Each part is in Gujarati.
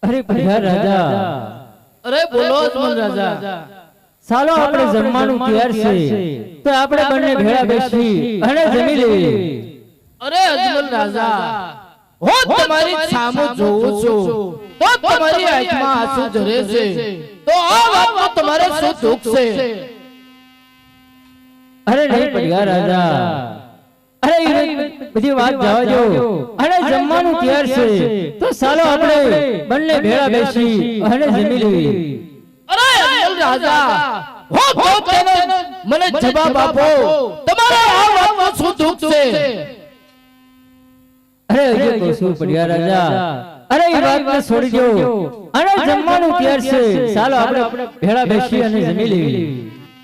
અરે ભૈયા રાજા, અરે બોલો અજમલ રાજા, ચાલો આપણે જમવાનું તૈયાર છે તો આપણે બંને ભેળા બેસી અને જમી લઈએ. અરે અજમલ રાજા, હું તમારી સામે જોઉં છું તો તમારી આંખમાં આંસુ ઝરે છે, તો આ વાતમાં તમારે શું દુઃખ છે? અરે નહીં ભૈયા રાજા, અરે એ બધી વાત જવા દો અને જમવાનું તૈયાર છે તો ચાલો આપણે બંને ભેળા બેસી અને જમી લઈએ. અરે અજમલ રાજા, હું તો તેને મને જવાબ આપો, તમારે આ વાતમાં શું દુઃખ છે? અરે હજુ તો શું ભૈયા રાજા, અરે એ વાતને છોડી દો અને જમવાનું તૈયાર છે, ચાલો આપણે ભેળા બેસી અને જમી લઈએ.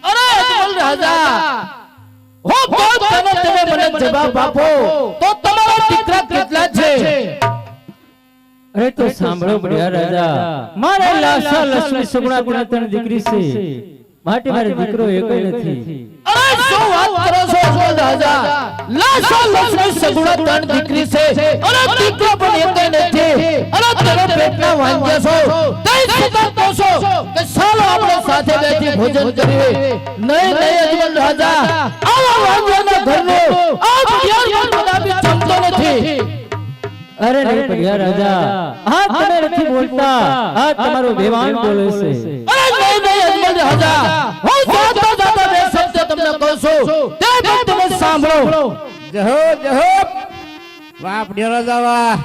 અરે અજમલ રાજા, હું તો તેને મને જવાબ આપો, તો તમારા દીકરા કેટલા છે? અરે તો સાંભળો ભૈયા રાજા, મારા લાસા લક્ષ્મી સગુણા ગુણા ત્રણ દીકરી છે, માટે મારે દીકરો એકય નથી. અરે શું વાત કરો છો અજમલ રાજા? લાસા લક્ષ્મી સગુણા ત્રણ દીકરી છે અને દીકરો પણ એકય નથી, અને તમે પેટના વાંગ્યા છો, તઈ છતાં કહો છો કે ચાલો આપણે સાથે બેસી ભોજન કરીએ. નહીં નહીં અજમલ રાજા, આવા વાંગ્યાના ઘરનો આજ યાર બનાવી જમતો નથી. અરે નહીં ભૈયા રાજા, આ તમે નથી બોલતા, આ તમારો બેવાન બોલે છે. અરે નહીં નહીં અજમલ રાજા, હું જાતા જાતા બે શબ્દ તમને કહું છું, તે પણ તમે સાંભળો. જહો જહો વાહ ભૈયા રાજા વાહ.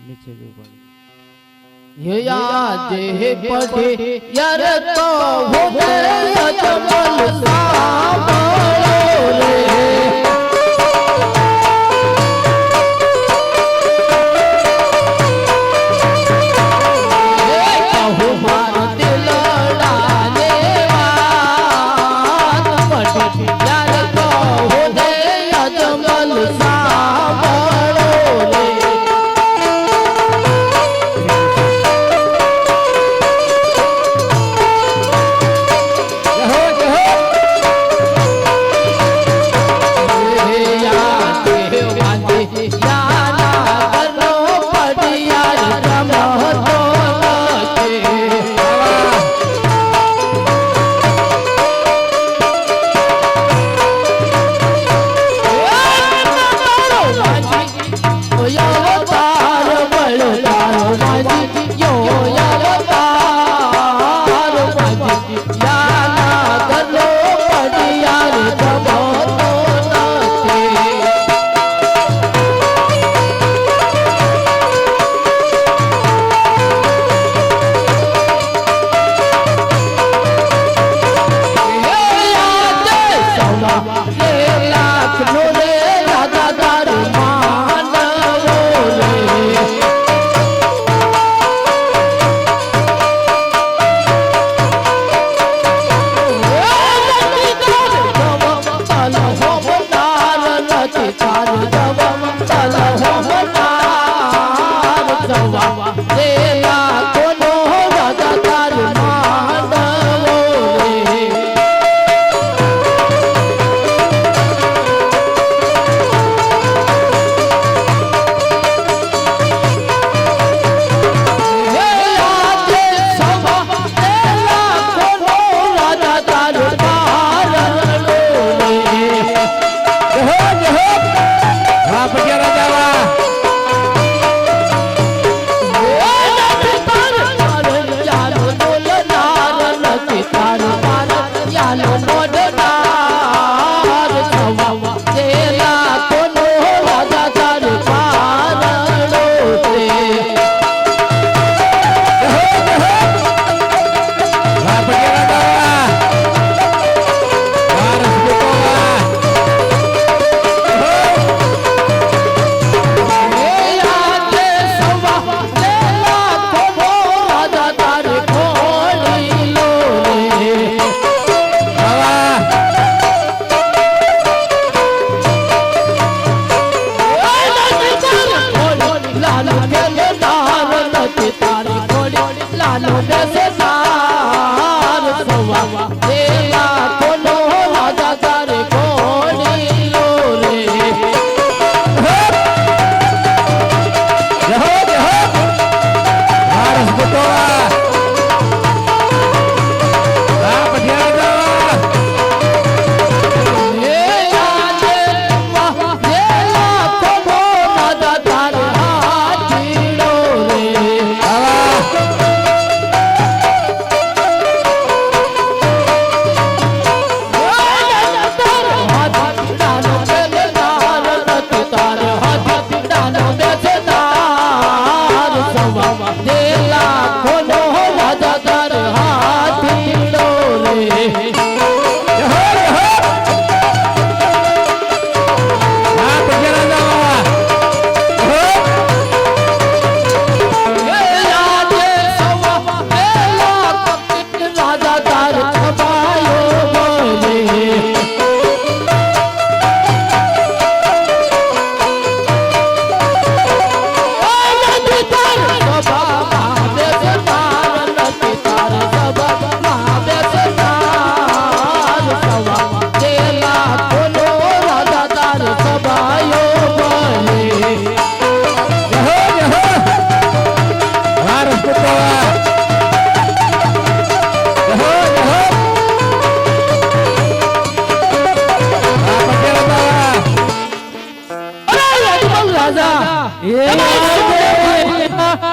નીચે જો પણ ये याद है पढ़े यार तो हो गए अजमल सांभळो रे.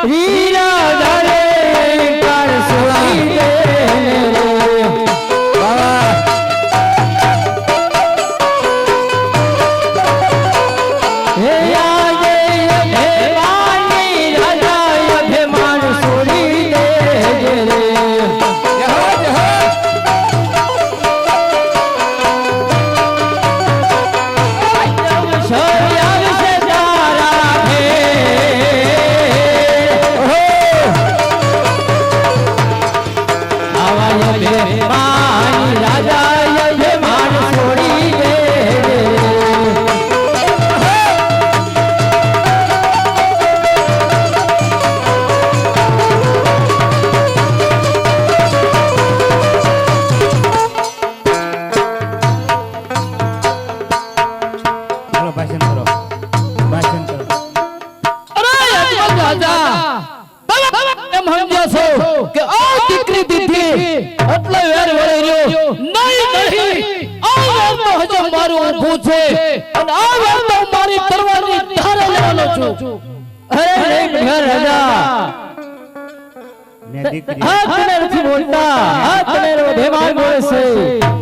રીરા ધારે કાળ સોડી દે હે આજે અભિમાની રાજા અભિમાન છોડી દે રે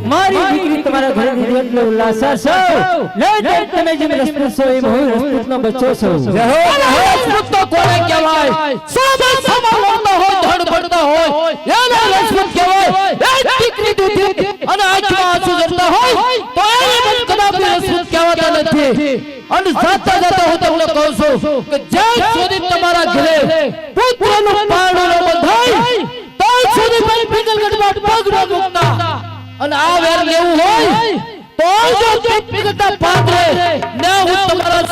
મારી દીકરી તમારા ઘરે દીધી એટલે ઉલ્લાસા છો નહીં તમે જેમ રસપૂત છો એમ હું રસપૂતનો બચ્ચો છું રસપૂત તો કોને કહેવાય સામે સમાલતા હોય ધડ પડતા હોય એને રસપૂત કહેવાય એ દીકરી દીધી અને આંખમાં આંસુ ઝરતા હોય તો એને પણ કદાપી રસપૂત કહેવાતા નથી અને જાતા જાતા હું તમને કહું છું કે જ્યાં સુધી તમારા ઘરે પુત્રનું પારણું ન બંધાય ત્યાં સુધી પણ પિંગલગઢમાં પગ ન મૂકતા અને આ વેર લેવું હોય તો જો પિંગલગઢના પાદરે ને હું તમારા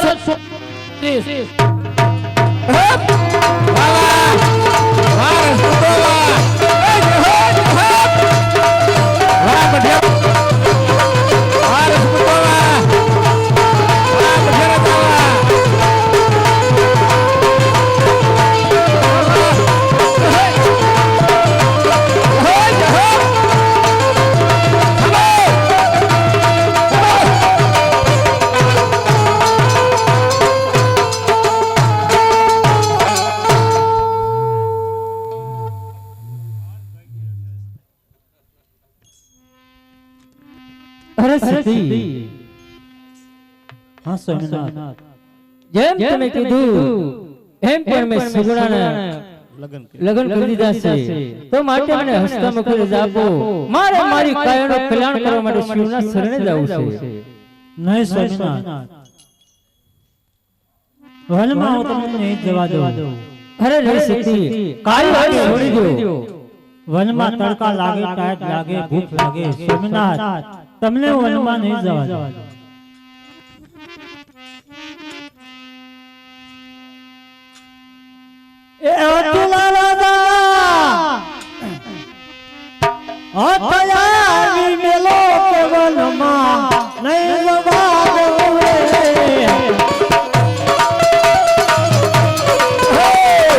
હા સ્વામિનાથ જેમ તમે કીધું એમ પણ મેં સુગુણાના લગ્ન કરી દીધા છે તો માટે મને હસ્તમુખ રજા આપો મારે મારી કાયાનું કલ્યાણ કરવા માટે શિવના શરણે જવું છે નહીં સ્વામિનાથ વનમાં હું તમને નહીં જવા દઉં અરે રે સતી કાઈ વાત છોડી દો વનમાં તડકા લાગે ટાઈટ લાગે ભૂખ લાગે સ્વામિનાથ તમને વનમાં નહીં જવા દઉં એ અતુલા રાજા અતયા મેલો કે વનમાં નહીં જવા દઉં રે Hey!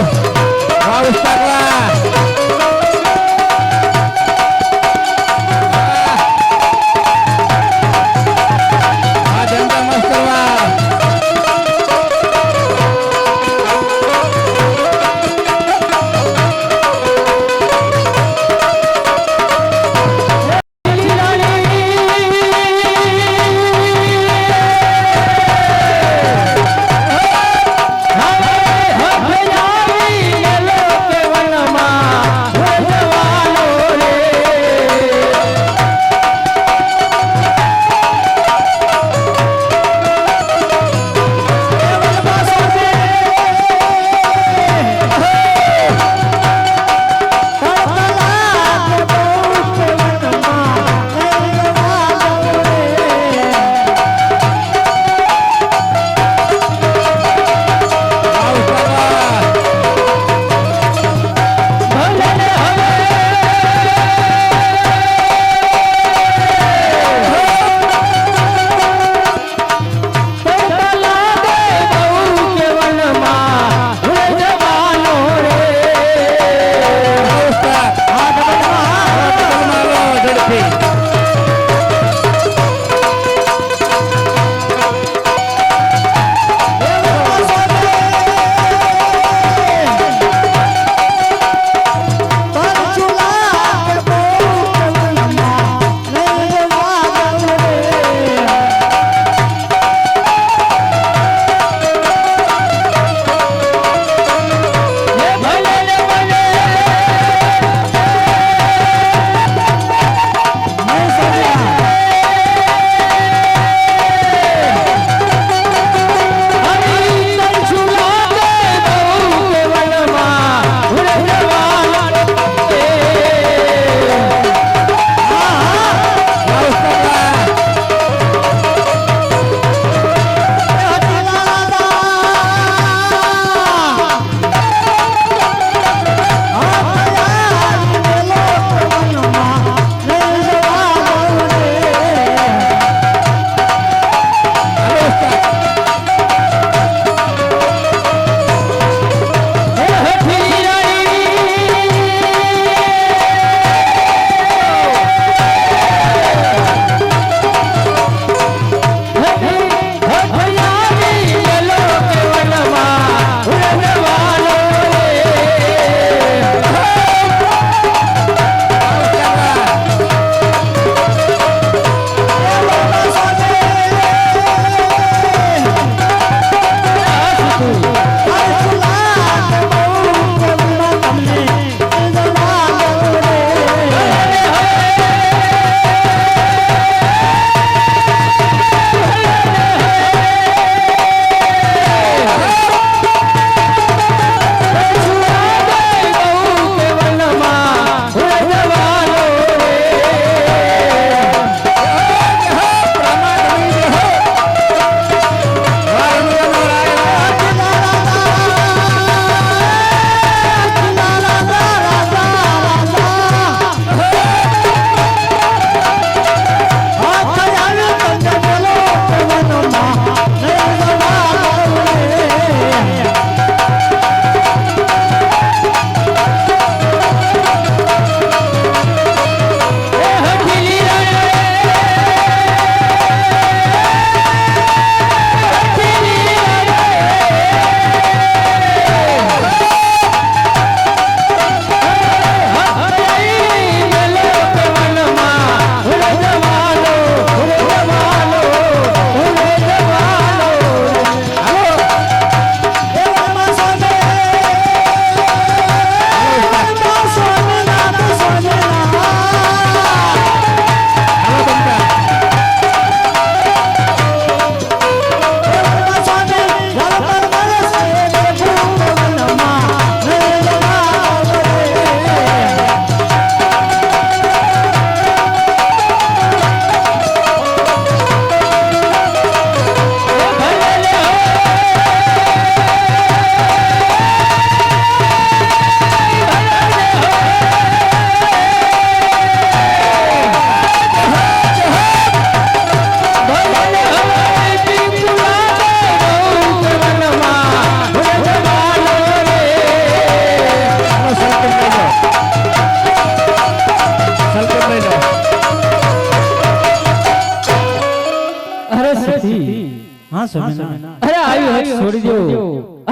સ્વામિનારાયણ. અરે આવ્યું હક છોડી દો.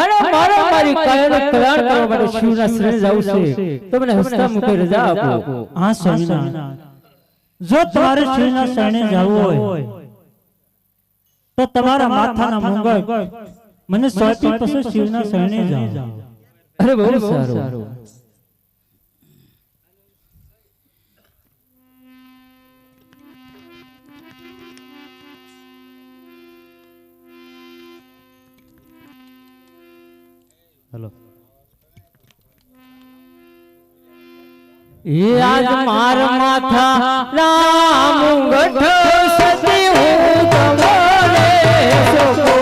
અરે મારે મારી કાયાનું કલ્યાણ કરવા માટે શિવના શરણે જવું છે તો મને હસતા મુખે રજા આપો. હા સ્વામિનારાયણ, જો તમારે શિવના શરણે જવું હોય તો તમારા માથાના મુંગટ મને સોંપી પછી શિવના શરણે જાઓ. અરે બહુ સારું. હેલો એ આજ માર માથા રામ ગઠ સતી હું તમને સોકો.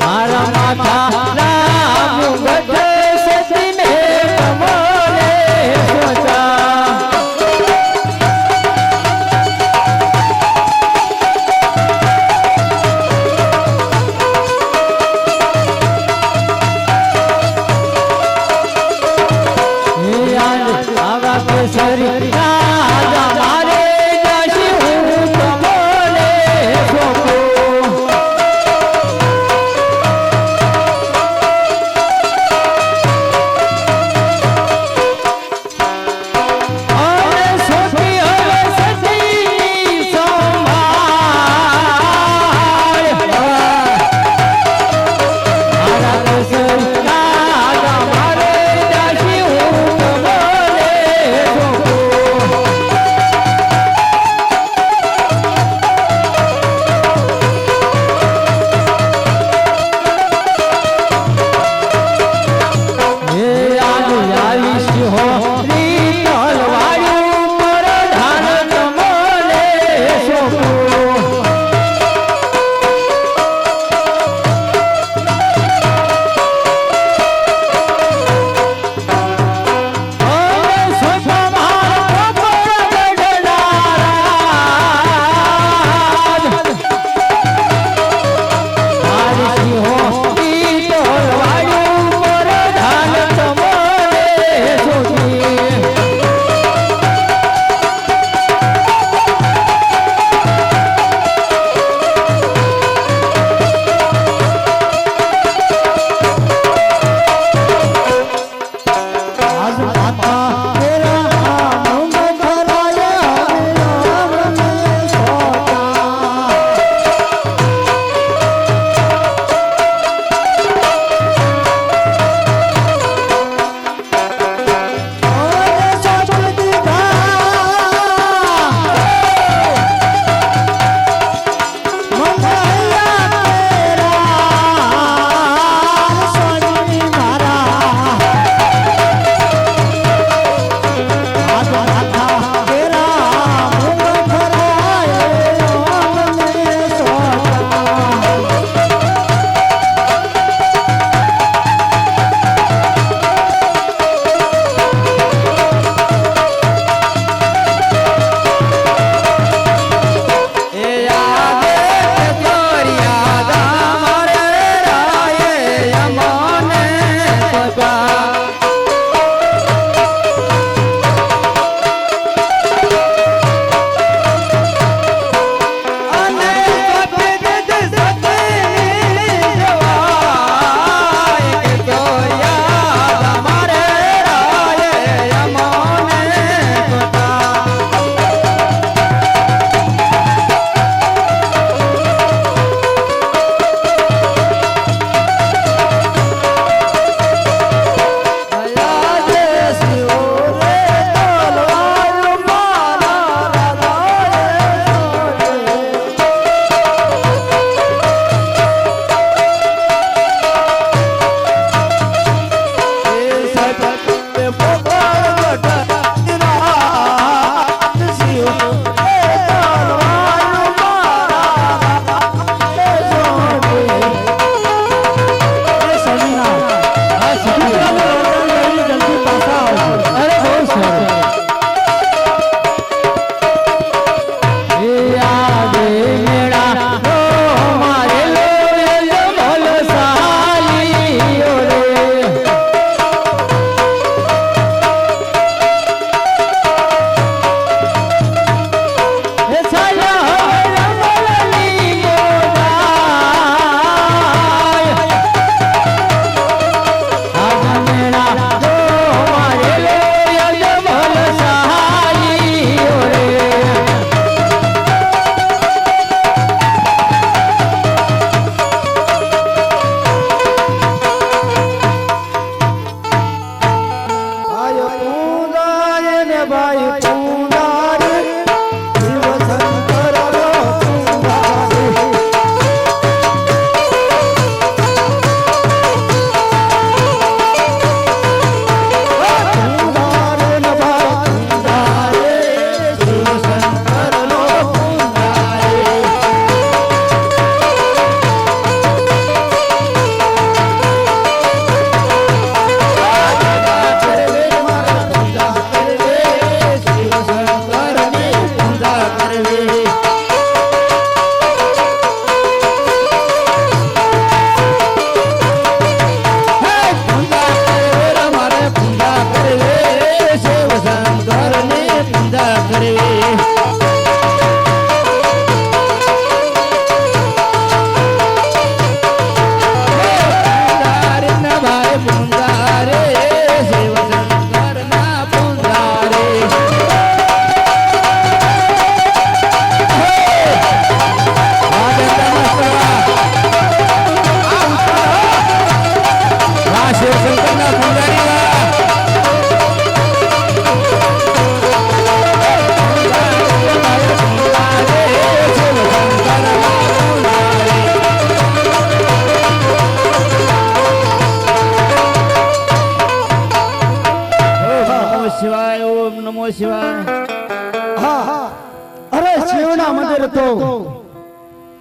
મારા માથા રામ ગઠ સતી ને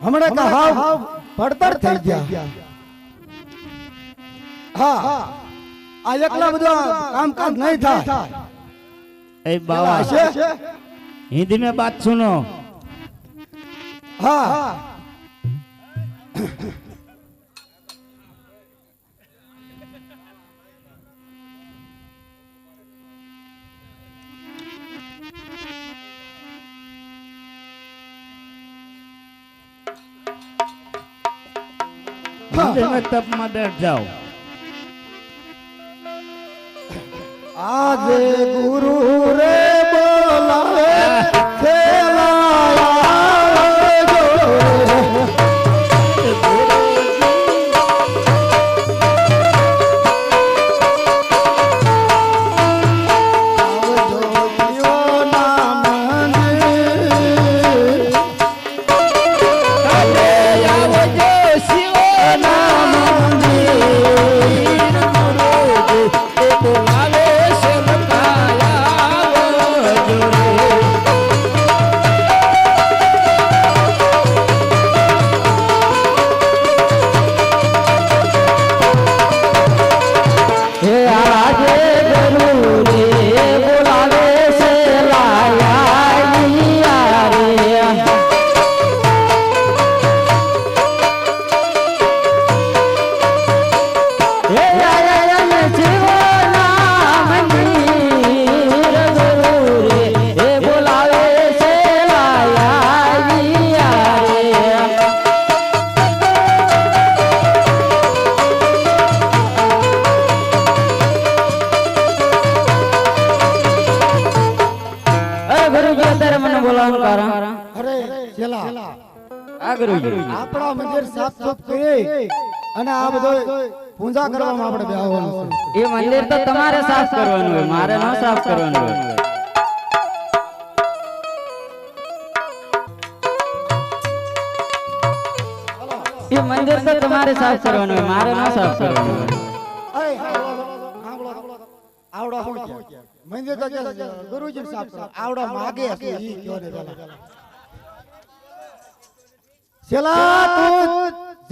હમણાં કા હાવ પડતર થઈ ગયા. હા આ એકલા બધું કામકાજ નહીં થાય. ए बाबा છે हिंदी में बात सुनो. હા मंदिर में तप में बैठ जाओ. આજે ગુરુ રે બોલાવે ખેલાયા જો. આવજો જીવોના મંદિર. આવજો શિવના મંદિર ગુરુજી એ બોલાવે છે બતાયા આવજો રે. હે આજે ગુરુ રે બોલાવે છે લાયા રે. હે આયા જીવના મંદિર ગુરુ રે હે બોલાવે છે લાયા રે. અરે ગુરુજી અત્યારે મને બોલાવવાનું કારણ અરે ચેલા આ ગુરુજી આપણા મંદિર સાફ સુફ કરી અને આ બધો પૂજા કરવામાં આપણે બેહવાનું છે. એ મંદિર તો તમારે સાફ કરવાનું હોય, મારે ન સાફ કરવાનું હોય. એ મંદિર તો તમારે સાફ કરવાનું હોય, મારે ન સાફ કરવાનું હોય. અરે આવડો શું કે મંદિર તો કે ગુરુજી ને સાફ કરો. આવડો માગે છે ઈ કયો ને પેલા ચેલા તું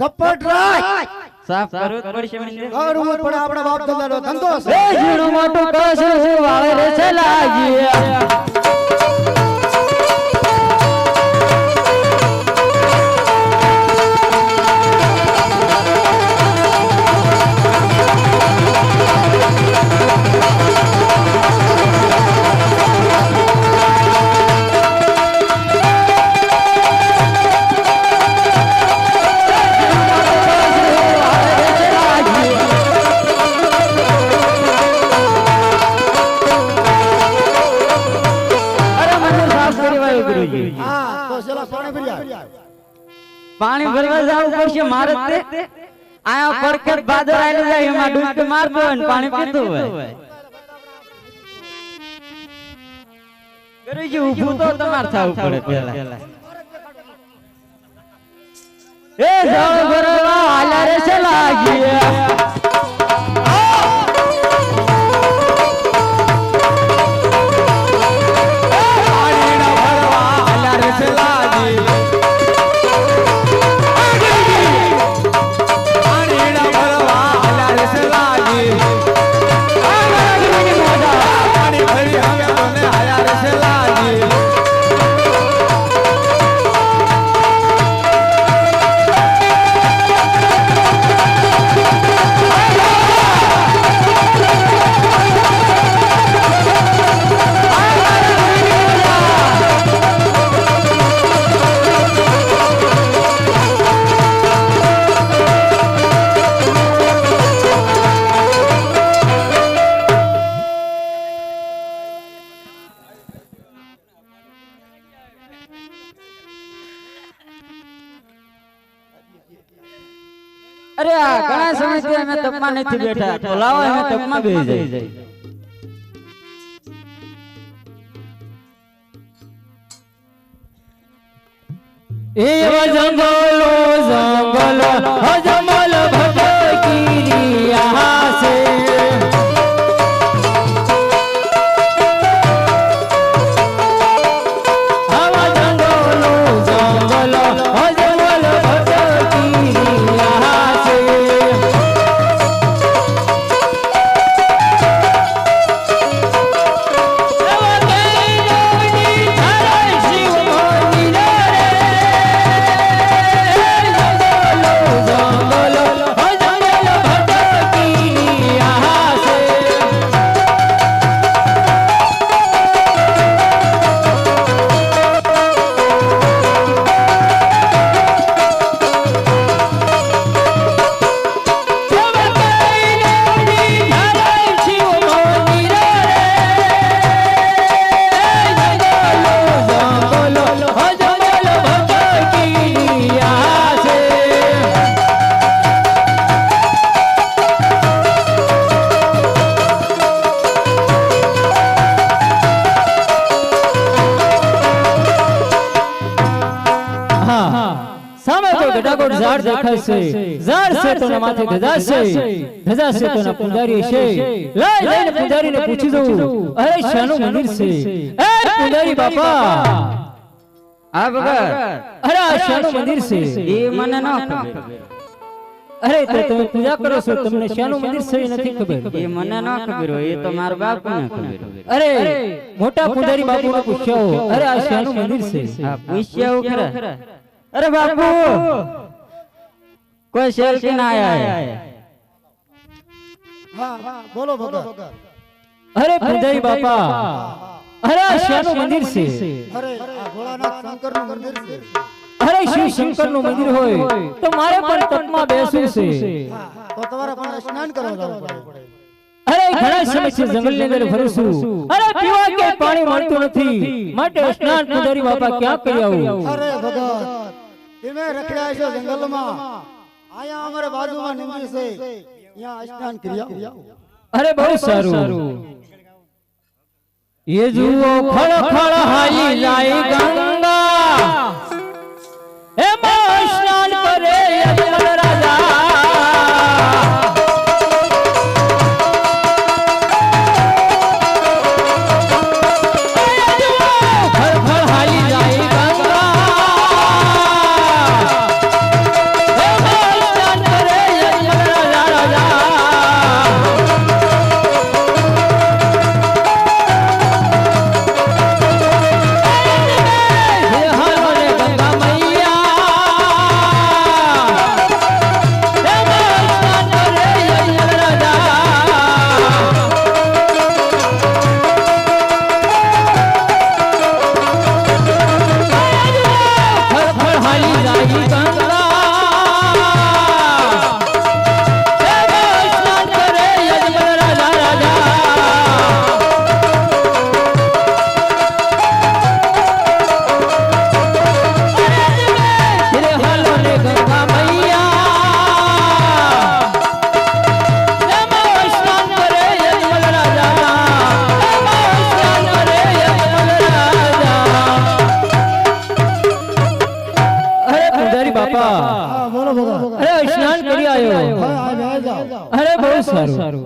ઝપટ રાખ. સાફ કરવું જ પડશે મંદિર. કરવું જ પડે. આપણા બાપ દાદાનો ધંધો છે. એ ઝીણું મોટું કશું વાળે રે છે લાગી. હા તો ચેલા પાણી ભરી આવ. પાણી ભરવા જવું પડશે મારે તે. આયા પરકેટ બાદર આલે જાય એમાં ડૂબકી મારતો હોય ને પાણી પીતો હોય. ગુરુજી ઊભું તો તમારે થવું પડે પહેલા. એ જળ ભરવા આલા રે છે લાગી. અરે આ ઘણા સમયથી અમે તપમાં નથી બેઠા, તો લાવો અમે તપમાં બેસી જઈએ. એવા જંગલો જંગલો અજમલ ભટકી રહ્યા છે. આવા જંગલો જંગલો અજમલ સામે તો ગડાગોડ ઝાડ દેખાય છે ઝાડ છે તો ના માથે ધજા છે તો ના પૂજારી છે લઈને પૂજારીને પૂછી દઉં અરે શાનું મંદિર છે એ પૂજારી બાપા આ ભગત અરે આ શાનું મંદિર છે એ મને ન ખબર અરે તો તમે પૂજા કરો છો તમને શાનું મંદિર છે એ નથી ખબર એ મને ન ખબર હોય એ તો મારા બાપુને ખબર હોય. અરે મોટા પૂજારી બાપુને પૂછ્યો અરે આ શાનું મંદિર છે આ પૂછ્યા ખરા અરે બાપુ કોઈ સેલ્ફી ના આયા હા બોલો ભગત અરે પૂજારી બાપા અરે આ શાનું મંદિર છે અરે આ ભોળાનાથ શંકરનું મંદિર છે અરે શિવ શંકરનું મંદિર હોય તો મારે પણ તપમાં બેસવું છે તો તમારે પણ સ્નાન કરવા જવું પડે અરે ઘણા સમયથી જંગલની અંદર ફરું છું અરે પીવા કે પાણી મળતું નથી માટે સ્નાન પૂજારી બાપા ક્યાં કરી આવું અરે ભગત તમે રખડ્યા છો જંગલમાં આયા અમારે બાજુમાં નદી છે અહીંયા સ્નાન કરી આવો અરે બહુ સારું ये जुओ खड़ खड़ हाई जाए गंगा ए स्नान करे यजमान राजा खड़ खड़ हाई जाए गंगा ए स्नान करे यजमान राजा હા બોલો ભગત અરે સ્નાન કરી આવ્યો હા આ જાઓ અરે બહુ સારું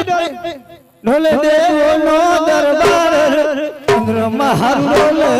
ઢોલે દેવોનો દરબાર ઇન્દ્ર મહારોલે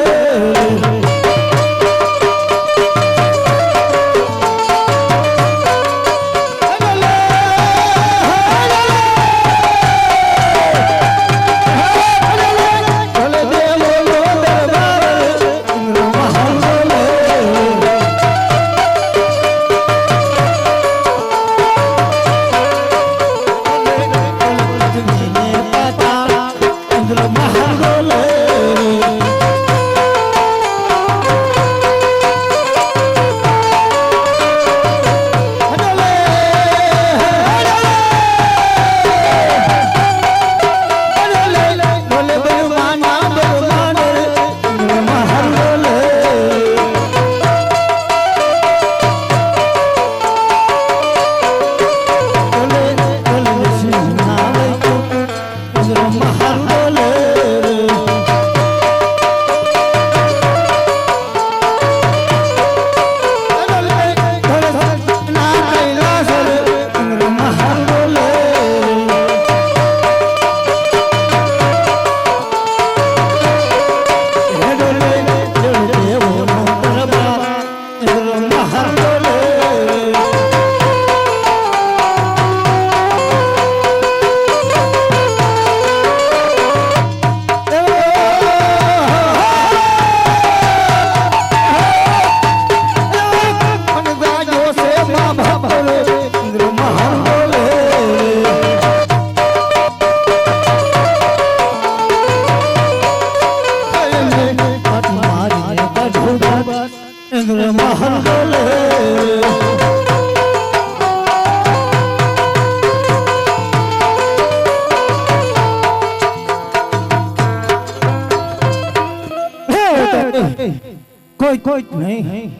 કોઈ નહીં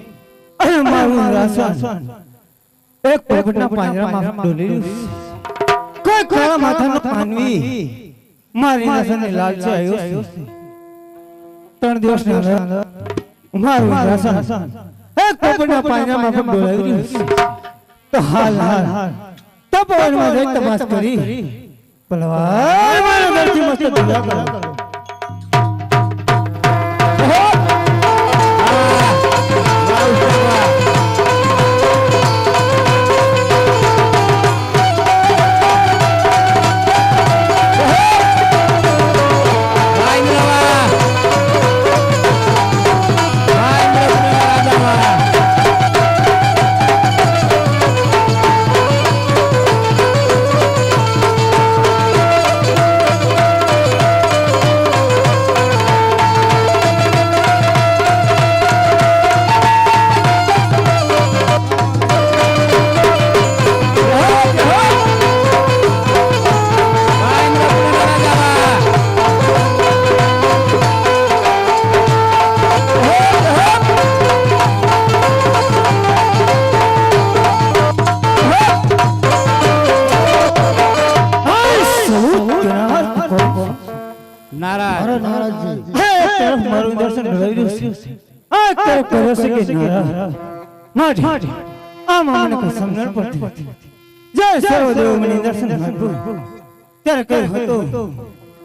અરે મારું રાસન એક પોપટના પાંજરામાં ડોલી કોઈ કાળા માથાનો માનવી મારી રાસને લાલચ આવ્યો છે 3 દિવસની અંદર મારું રાસન એક પોપટના પાંજરામાં ડોલાવ્યું છે તો હાલ તપોવનમાં જઈ તપાસ કરી પલવાર મારા ઘરથી મસ્ત દુલા કરો મારું દર્શન રહ્યું છે આ કરે કરો છે કે નારા માજી આ મને કોઈ સમજણ પડતી જય સર્વદેવ મને દર્શન આપ્યું ત્યારે કહ્યું હતું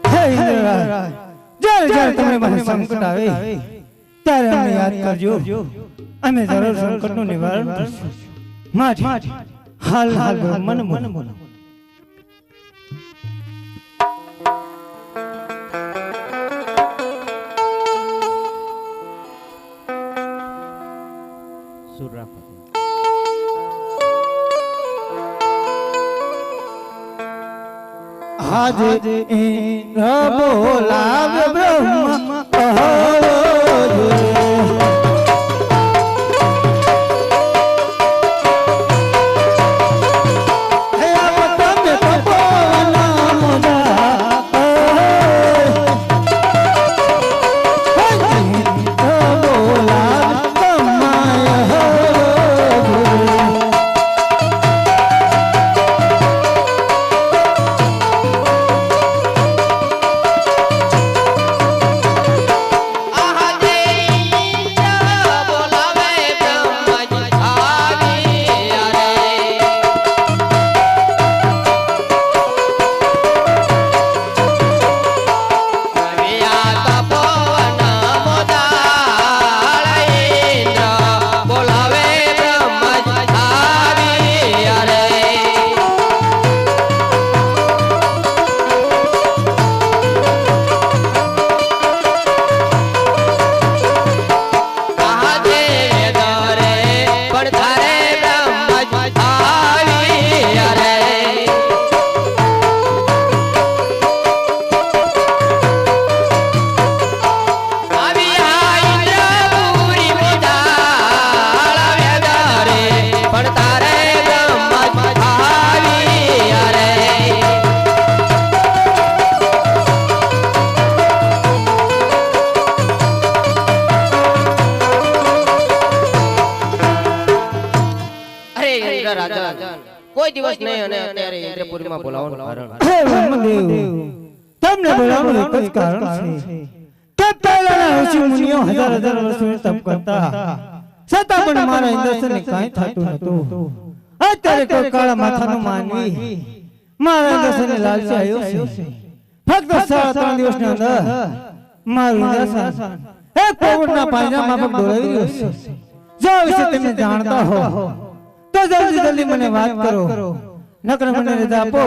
હે ઇન્દ્રરાજ જ્યારે તમને મને સંકટ આવે ત્યારે અમને યાદ કરજો અમે જરૂર સંકટનું નિવારણ કરશું માજી હાલ મને બોલો આજે બોલાવ બ્રહ્મ કોઈ દિવસ નહીં અને અત્યારે ઇન્દ્રપુરીમાં બોલાવવાનું કારણ હે બ્રહ્મદેવ તમને બોલાવવાનું એક જ કારણ છે કે પહેલાના ઋષિ મુનિઓ હજાર હજાર વર્ષોથી તપ કરતા છતાં પણ મારા ઇન્દ્રસને કાંઈ થતું નહોતું અત્યારે કોઈ કાળા માથાનો માનવી મારા ઇન્દ્રસને લાલચી આવ્યો છે ફક્ત 3.5 દિવસની અંદર મારું ઇન્દ્રસન એક પોપટના પાંજરામાં પગ દોડાવી રહ્યો છે જો આ વિશે તમે જાણતા હો તો જલ્દી જલ્દી મને વાત કરો નકર મને રજા આપો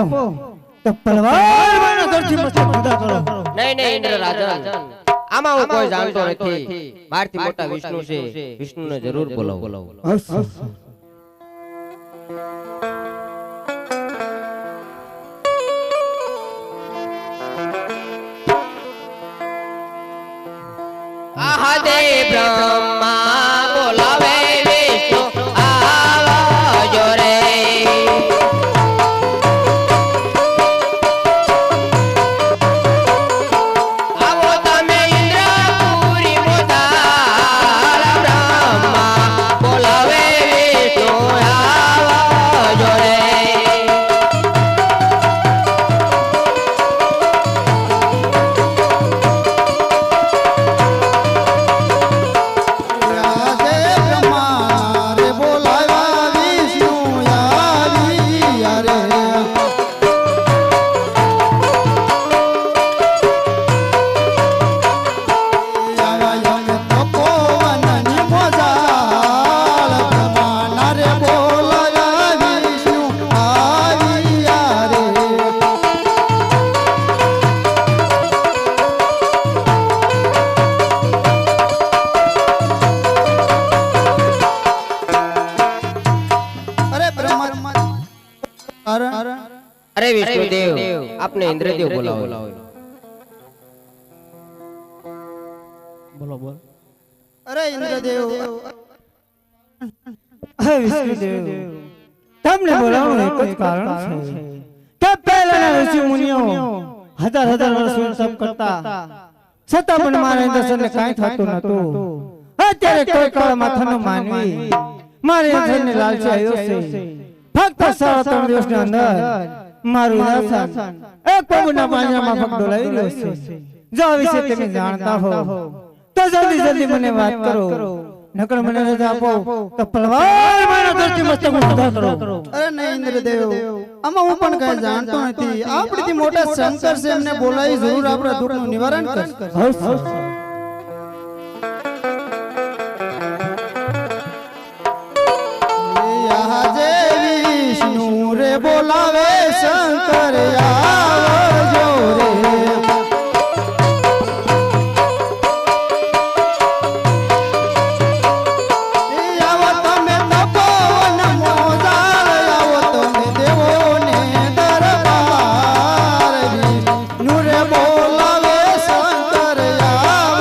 તો પલવાર મને ઘરથી મસ્તક જુદા કરો નહીં નહીં ઇન્દ્ર રાજન આમાં હું કોઈ જાણતો નથી મારથી મોટા વિષ્ણુ છે વિષ્ણુને જરૂર બોલાવો આહા દે બ્રહ્મા બોલાવે વિષ્ણુ આવજો રે આવો તમે ઇન્દ્રપુરી મોદાલ બ્રહ્મા બોલાવે વિષ્ણુ આવજો રે अरे विष्णुदेव आपने इंद्रदेव बोलाओ બોલો બોલ અરે ઇન્દ્રદેવ હે વિષ્ણુદેવ તમને બોલાવવાનું એક જ કારણ છે કે પહેલાના ઋષિ મુનિઓ હજાર હજાર વર્ષોથી તપ કરતા છતાં પણ મારા ઇન્દ્રસનને કાંઈ થતું નહોતું અત્યારે કોઈ કાળા માથાનો માનવી મારા ઇન્દ્રસનને લાલચી આવ્યો છે ફક્ત 3.5 દિવસની અંદર મારું ઇન્દ્રસન એક પગના પાંજરામાં પગ દોડાવી રહ્યો છે જો આ વિશે તમે જાણતા હો તો જલ્દી જલ્દી મને વાત કરો નકર મને રજા આપો તો પલવાર મારા ઘરથી મસ્તક જુદા કરો અરે નહીં ઇન્દ્રદેવ આમાં હું પણ કઈ જાણતો નથી આપણીથી મોટા શંકર છે એમને બોલાવી જરૂર આપણા દુઃખનું નિવારણ કરશે આજે વિષ્ણુ રે બોલાવે શંકર આવજો રે આવો તમે તપોવન મોજાળ આવો તમે દેવોને દરબાર વિષ્ણુ રે બોલાવે શંકર આવજો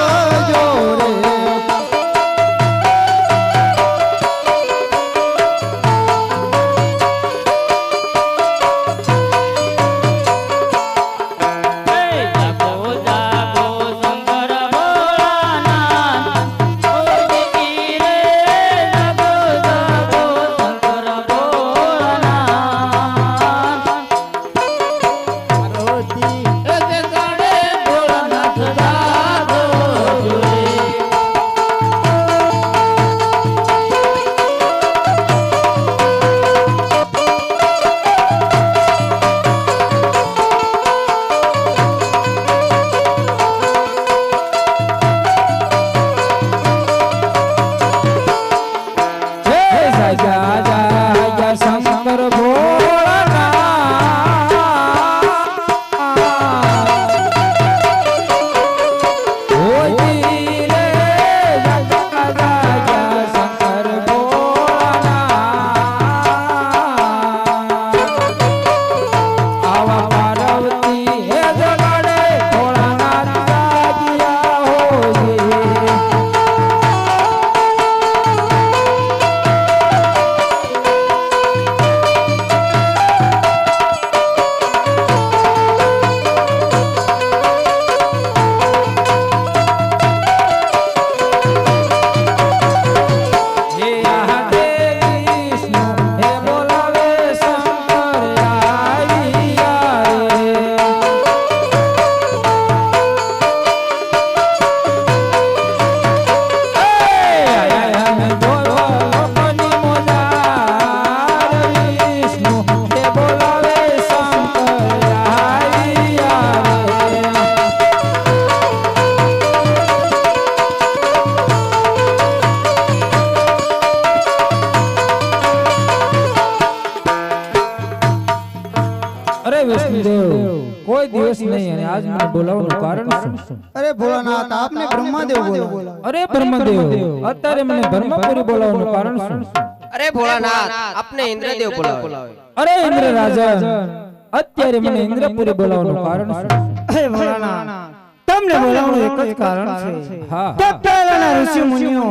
કોઈ દિવસ નહીં અને આજ મને બોલાવવાનું કારણ શું? અરે ભોળાનાથ આપને બ્રહ્માદેવ બોલાવો. અરે બ્રહ્મદેવ, અત્યારે મને બ્રહ્મપુરી બોલાવવાનું કારણ શું? અરે ભોળાનાથ આપને ઇન્દ્રદેવ બોલાવે. અરે ઇન્દ્ર રાજા, અત્યારે મને ઇન્દ્રપુરી બોલાવવાનું કારણ શું? અરે ભોળાનાથ તમને બોલાવવાનું એક જ કારણ છે. હા, કે પહેલાના ઋષિ મુનિઓ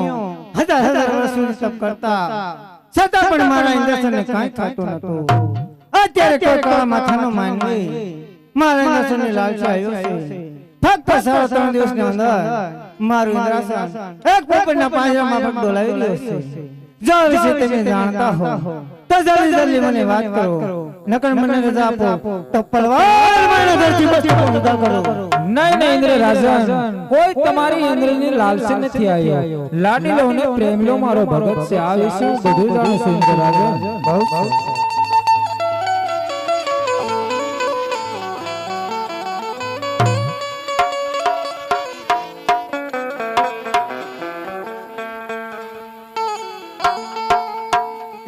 હજાર હજાર વર્ષ સુધી તપ કરતા છતાં પણ મારા ઇન્દ્રસનને કાંઈ થતું નતું. અત્યારે કોઈ કાળા માથાનો માનવી મારા ઇન્દ્રસનની લાલસા આવ્યો છે. ફક્ત 3.5 દિવસની અંદર મારું ઇન્દ્રાસન એક પોપટના પાંજરામાં ફક્ત ડોલાવી રહ્યો છે. જો આ વિશે તમે જાણતા હો તો જલ્દી જલ્દી મને વાત કરો, નકર મને રજા આપો તો પલવાર મને ધરતી પર ઉદા કરો. નહીં નહીં ઇન્દ્ર રાજા, કોઈ તમારી ઇન્દ્રની લાલસા નથી આવ્યો. લાડીલો ને પ્રેમલો મારો ભગત છે. આ વિશે હું બધું જાણું છું ઇન્દ્ર રાજા.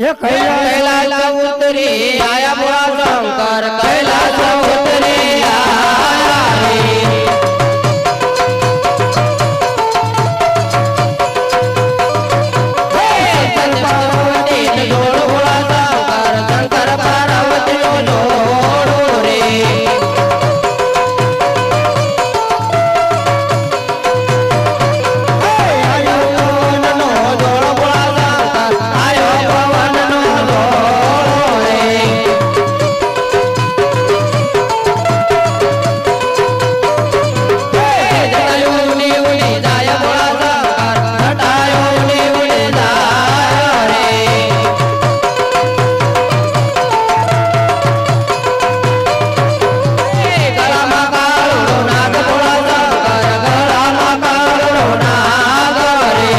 એ કૈલાસ ઉતરી આયા ભોળા શંકર, કૈલાસ ઉતરી આયા રે. શંકર પાર્વતીનો જોડો ભોળા શંકર, શંકર પાર્વતીનો જોડો રે. આયો પવનનો જોડો ભોળા શંકર, આયો પવનનો જોડો રે. જટાયુની ઉડી જાય ભોળા શંકર, જટાયુની ઉડી જાય રે. ગળામાં કાળો નાગ ભોળા શંકર, ગળામાં કાળો નાગ રે.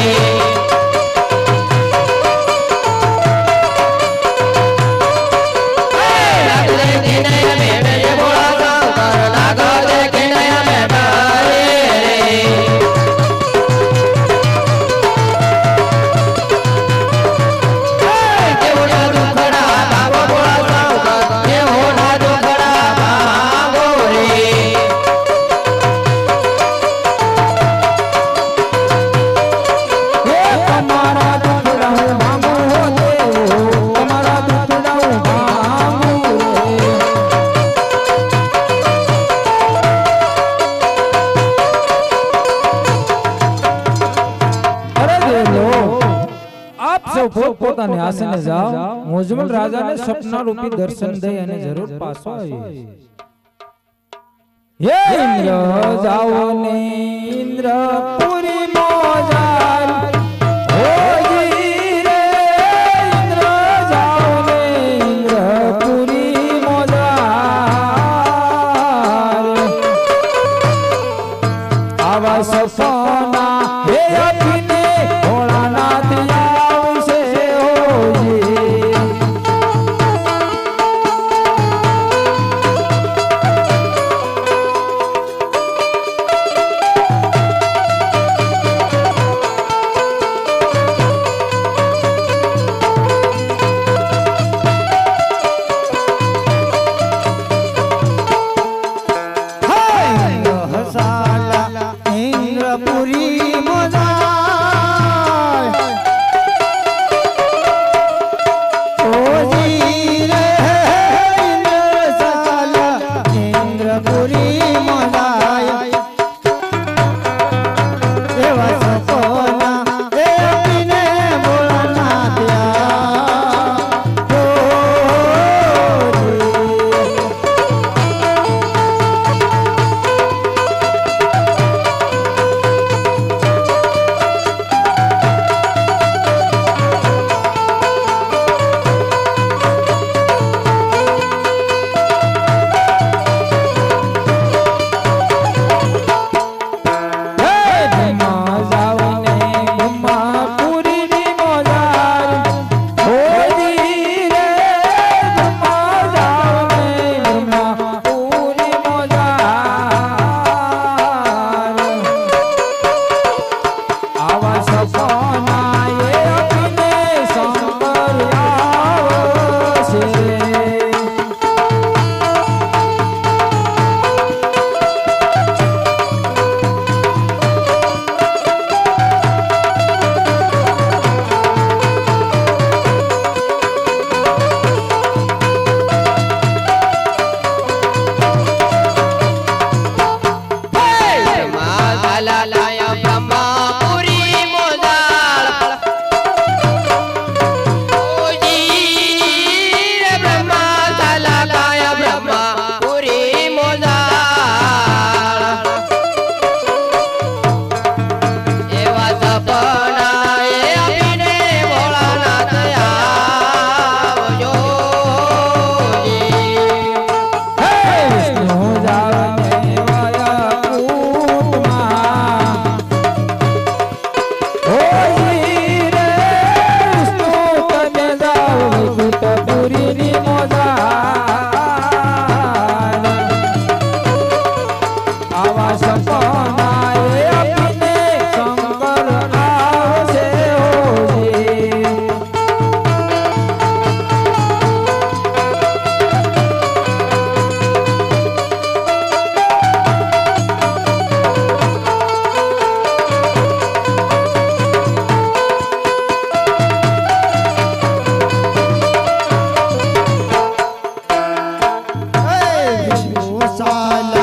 નાગ દેખીને અમે ડરીએ ભોળા શંકર, નાગ દેખીને અમે ડરીએ રે. કેવડા દુખડા ભાગો ભોળા શંકર, કેવડા દુખડા ભાગો રે. તમારા દુખડા હું માંગુ હો દેવો, તમારા દુખડા હું માંગુ રે. અરે દેવો, આપ સૌ પોતપોતાને આસને જાઓ. મોજમલ રાજાને સપના રૂપી દર્શન દઈ અને જરૂર પાછો આવીએ. હે ઇન્દ્ર જાઓ ને ઇન્દ્રપુરી મોજાર, હોજી રે ઇન્દ્ર જાઓ ને ઇન્દ્રપુરી મોજાર. આવા સપના હે આપીને ભોળાનાથ આવશે હોજી. ગૌશાલા